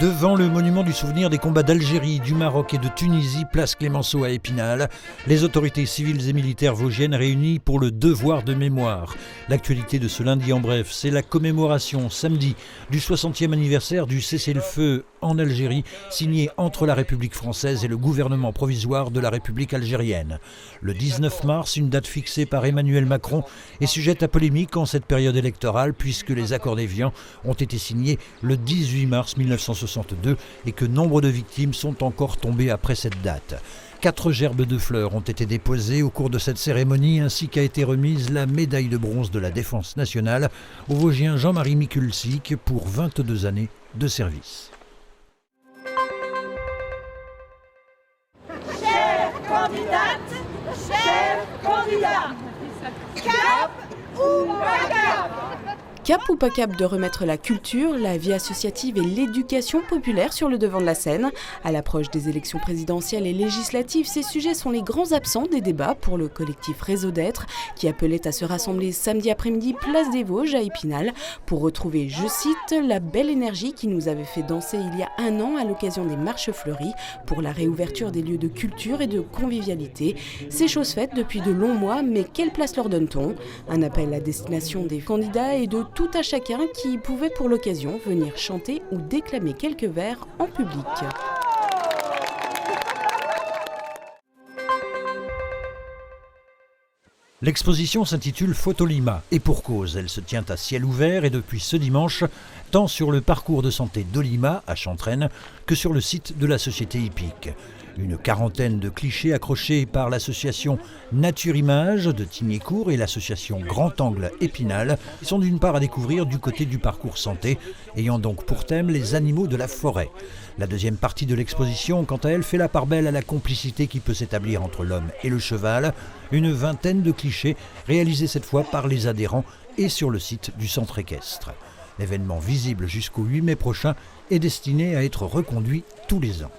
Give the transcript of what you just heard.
Devant le monument du souvenir des combats d'Algérie, du Maroc et de Tunisie, place Clémenceau à Épinal, les autorités civiles et militaires vosgiennes réunies pour le devoir de mémoire. L'actualité de ce lundi en bref, c'est la commémoration samedi du 60e anniversaire du cessez-le-feu en Algérie, signé entre la République française et le gouvernement provisoire de la République algérienne. Le 19 mars, une date fixée par Emmanuel Macron, est sujette à polémique en cette période électorale puisque les accords d'Évian ont été signés le 18 mars 1962 et que nombre de victimes sont encore tombées après cette date. 4 gerbes de fleurs ont été déposées au cours de cette cérémonie ainsi qu'a été remise la médaille de bronze de la Défense nationale au Vosgien Jean-Marie Mikulczyk pour 22 années de service. Chère candidate, chers candidats, cap ou pas cap ? Cap ou pas cap de remettre la culture, la vie associative et l'éducation populaire sur le devant de la scène. À l'approche des élections présidentielles et législatives, ces sujets sont les grands absents des débats pour le collectif Réseau d'être qui appelait à se rassembler samedi après-midi place des Vosges à Épinal pour retrouver, je cite, la belle énergie qui nous avait fait danser il y a un an à l'occasion des marches fleuries pour la réouverture des lieux de culture et de convivialité. C'est chose faite depuis de longs mois, mais quelle place leur donne-t-on ? Un appel à destination des candidats et de tout à chacun qui pouvait pour l'occasion venir chanter ou déclamer quelques vers en public. L'exposition s'intitule Photolima et pour cause, elle se tient à ciel ouvert et depuis ce dimanche, tant sur le parcours de santé d'Olima à Chantraine que sur le site de la société hippique. Une quarantaine de clichés accrochés par l'association Nature Image de Tignécourt et l'association Grand Angle Épinal sont d'une part à découvrir du côté du parcours santé, ayant donc pour thème les animaux de la forêt. La deuxième partie de l'exposition, quant à elle, fait la part belle à la complicité qui peut s'établir entre l'homme et le cheval. Une vingtaine de clichés réalisés cette fois par les adhérents et sur le site du centre équestre. L'événement visible jusqu'au 8 mai prochain est destiné à être reconduit tous les ans.